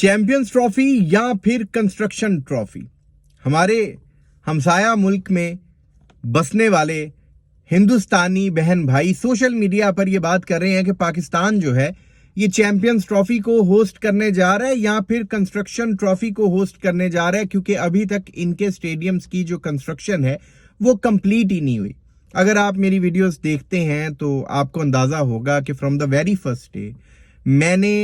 Champions trophy या फिर construction trophy. हमारे हमसाया मुल्क में बसने वाले हिंदुस्तानी बहन भाई सोशल मीडिया पर यह बात कर रहे हैं कि पाकिस्तान जो है ये चैंपियंस ट्रॉफी को होस्ट करने जा रहा है या फिर कंस्ट्रक्शन ट्रॉफी को होस्ट करने जा रहा है, क्योंकि अभी तक इनके स्टेडियम्स की जो कंस्ट्रक्शन है वो कंप्लीट ही नहीं हुई। अगर आप मेरी वीडियोस देखते हैं तो आपको अंदाजा होगा कि from the very first day मैंने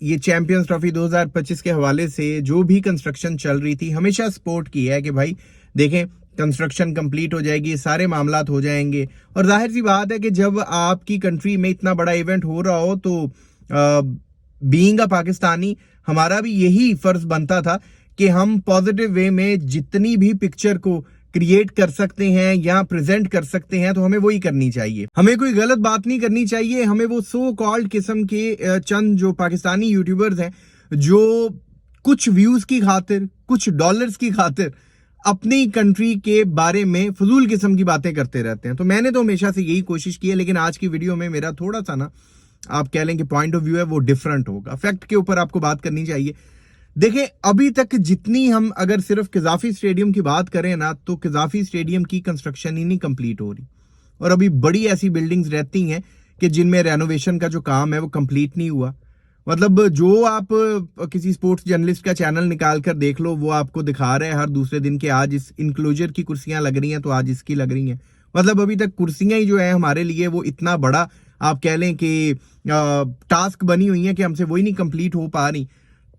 ये चैंपियंस ट्रॉफी 2025 के हवाले से जो भी कंस्ट्रक्शन चल रही थी हमेशा सपोर्ट किया है कि भाई देखें कंस्ट्रक्शन कंप्लीट हो जाएगी, सारे मामलात हो जाएंगे। और जाहिर सी बात है कि जब आपकी कंट्री में इतना बड़ा इवेंट हो रहा हो तो बीइंग अ पाकिस्तानी हमारा भी यही फर्ज बनता था कि हम पॉजिटिव वे में जितनी भी पिक्चर को क्रिएट कर सकते हैं या प्रेजेंट कर सकते हैं तो हमें वही करनी चाहिए। हमें कोई गलत बात नहीं करनी चाहिए। हमें वो सो कॉल्ड किस्म के चंद जो पाकिस्तानी यूट्यूबर्स हैं जो कुछ व्यूज की खातिर, कुछ डॉलर्स की खातिर अपनी कंट्री के बारे में फजूल किस्म की बातें करते रहते हैं, तो मैंने तो हमेशा से यही कोशिश की है। लेकिन आज की वीडियो में मेरा थोड़ा सा ना आप कह लें कि पॉइंट ऑफ व्यू है वो डिफरेंट होगा। फैक्ट के ऊपर आपको बात करनी चाहिए। देखें अभी तक जितनी हम अगर सिर्फ कजाफी स्टेडियम की बात करें ना तो कजाफी स्टेडियम की कंस्ट्रक्शन ही नहीं कंप्लीट हो रही, और अभी बड़ी ऐसी बिल्डिंग्स रहती हैं कि जिनमें रेनोवेशन का जो काम है वो कंप्लीट नहीं हुआ। मतलब जो आप किसी स्पोर्ट्स जर्नलिस्ट का चैनल निकाल कर देख लो वो आपको दिखा रहा है हर दूसरे दिन के आज इस इंक्लोजर की कुर्सियां लग रही हैं तो आज इसकी लग रही हैं। मतलब अभी तक कुर्सियां ही जो है हमारे लिए वो इतना बड़ा आप कह लें कि टास्क बनी हुई है कि हमसे वही नहीं कंप्लीट हो पा रही।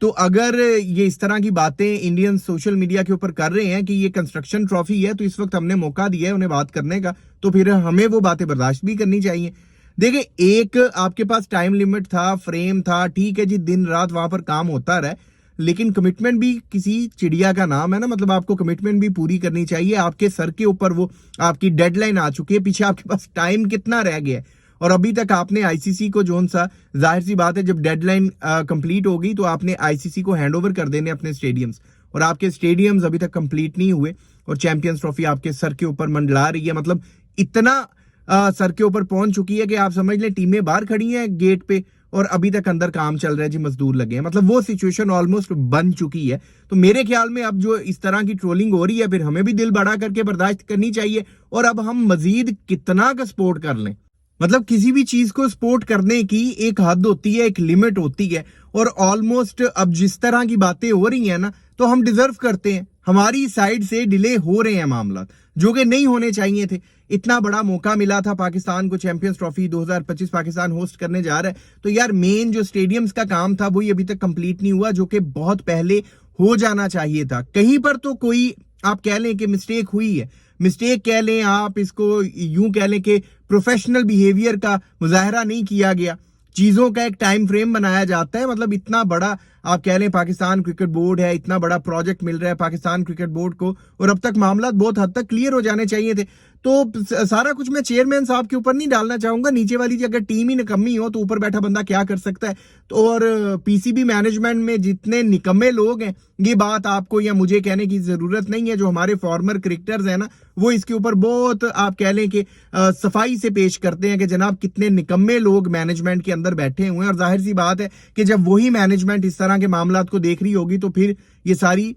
तो अगर ये इस तरह की बातें इंडियन सोशल मीडिया के ऊपर कर रहे हैं कि ये कंस्ट्रक्शन ट्रॉफी है तो इस वक्त हमने मौका दिया है उन्हें बात करने का, तो फिर हमें वो बातें बर्दाश्त भी करनी चाहिए। देखिए एक आपके पास टाइम लिमिट था, फ्रेम था, ठीक है जी, दिन रात वहां पर काम होता रहा, लेकिन कमिटमेंट भी किसी चिड़िया का नाम है ना। मतलब आपको कमिटमेंट भी पूरी करनी चाहिए। आपके सर के ऊपर वो आपकी डेडलाइन आ चुकी है, पीछे आपके पास टाइम कितना रह गया है और अभी तक आपने आईसीसी को जोन सा, जाहिर सी बात है जब डेडलाइन कंप्लीट हो गई तो आपने आईसीसी को हैंडओवर कर देने अपने स्टेडियम्स, और आपके स्टेडियम्स अभी तक कंप्लीट नहीं हुए और चैंपियंस ट्रॉफी आपके सर के ऊपर मंडला रही है। मतलब इतना सर के ऊपर पहुंच चुकी है कि आप समझ लें टीमें बाहर खड़ी हैं गेट पे और अभी तक अंदर काम चल रहा है जी, मजदूर लगे हैं। मतलब वो सिचुएशन ऑलमोस्ट बन चुकी है। तो मेरे ख्याल में अब जो इस तरह की ट्रोलिंग हो रही है फिर हमें भी दिल बड़ा करके बर्दाश्त करनी चाहिए। और अब हम मजीद कितना का सपोर्ट कर लें, मतलब किसी भी चीज को सपोर्ट करने की एक हद होती है, एक लिमिट होती है। और ऑलमोस्ट अब जिस तरह की बातें हो रही हैं ना तो हम डिजर्व करते हैं। हमारी साइड से डिले हो रहे हैं मामला जो कि नहीं होने चाहिए थे। इतना बड़ा मौका मिला था पाकिस्तान को, चैंपियंस ट्रॉफी 2025 पाकिस्तान होस्ट करने जा रहा है, तो यार मेन जो स्टेडियम्स का काम था वही अभी तक कंप्लीट नहीं हुआ, जो कि बहुत पहले हो जाना चाहिए था। कहीं पर तो कोई आप कह लें कि मिस्टेक हुई है, मिस्टेक कह लें, आप इसको यूं कह लें कि प्रोफेशनल बिहेवियर का मुजाहरा नहीं किया गया। चीजों का एक टाइम फ्रेम बनाया जाता है। मतलब इतना बड़ा आप कह लें पाकिस्तान क्रिकेट बोर्ड है, इतना बड़ा प्रोजेक्ट मिल रहा है पाकिस्तान क्रिकेट बोर्ड को और अब तक मामला बहुत हद तक क्लियर हो जाने चाहिए थे। तो सारा कुछ मैं चेयरमैन साहब के ऊपर नहीं डालना चाहूंगा। नीचे वाली जी अगर टीम ही निकम्मी हो तो ऊपर बैठा बंदा क्या कर सकता है। तो और पीसीबी मैनेजमेंट में जितने निकम्मे लोग हैं ये बात आपको या मुझे कहने की जरूरत नहीं है। जो हमारे फॉर्मर क्रिकेटर्स हैं ना वो इसके ऊपर बहुत आप कह लें कि सफाई से पेश करते हैं कि जनाब कितने निकम्मे लोग मैनेजमेंट के अंदर बैठे हुए हैं। और जाहिर सी बात है कि जब वही मैनेजमेंट इस तरह के मामलात को देख रही होगी तो फिर ये सारी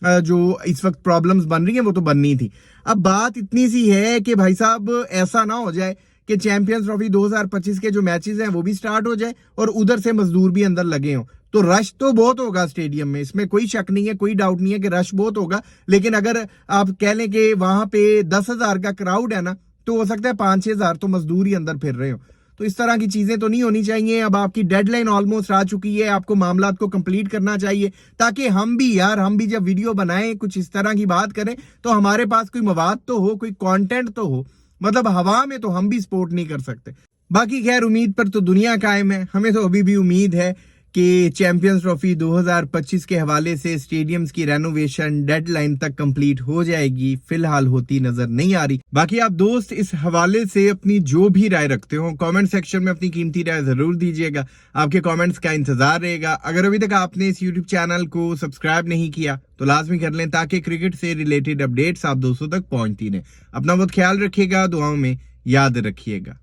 जो इस वक्त प्रॉब्लम्स बन रही हैं वो तो बननी थी। अब बात इतनी सी है कि भाई साहब ऐसा ना हो जाए कि चैंपियंस ट्रॉफी 2025 के जो मैचेस हैं वो भी स्टार्ट हो जाए और उधर से मजदूर भी अंदर लगे हों। तो रश तो बहुत होगा स्टेडियम में, इसमें कोई शक नहीं है, कोई डाउट नहीं है कि रश बहुत होगा। लेकिन अगर आप कह लें कि वहां पे 10,000 का क्राउड है ना तो हो सकता है 5-6 हजार तो मजदूर ही अंदर फिर रहे हो। तो इस तरह की चीजें तो नहीं होनी चाहिए। अब आपकी डेडलाइन ऑलमोस्ट आ चुकी है, आपको मामलात को कंप्लीट करना चाहिए ताकि हम भी जब वीडियो बनाएं कुछ इस तरह की बात करें तो हमारे पास कोई मवाद तो हो, कोई कंटेंट तो हो। मतलब हवा में तो हम भी सपोर्ट नहीं कर सकते। बाकी खैर उम्मीद पर तो दुनिया कायम है। हमें तो अभी भी उम्मीद है कि चैंपियंस ट्रॉफी 2025 के हवाले से स्टेडियम्स की रेनोवेशन डेडलाइन तक कंप्लीट हो जाएगी, फिलहाल होती नजर नहीं आ रही। बाकी आप दोस्त इस हवाले से अपनी जो भी राय रखते हो कमेंट सेक्शन में अपनी कीमती राय जरूर दीजिएगा। आपके कमेंट्स का इंतजार रहेगा। अगर अभी तक आपने इस यूट्यूब चैनल को सब्सक्राइब नहीं किया तो लाजमी कर लें ताकि क्रिकेट से रिलेटेड अपडेट्स आप दोस्तों तक पहुंचती रहें। अपना बहुत ख्याल रखिएगा, दुआओं में याद रखिएगा।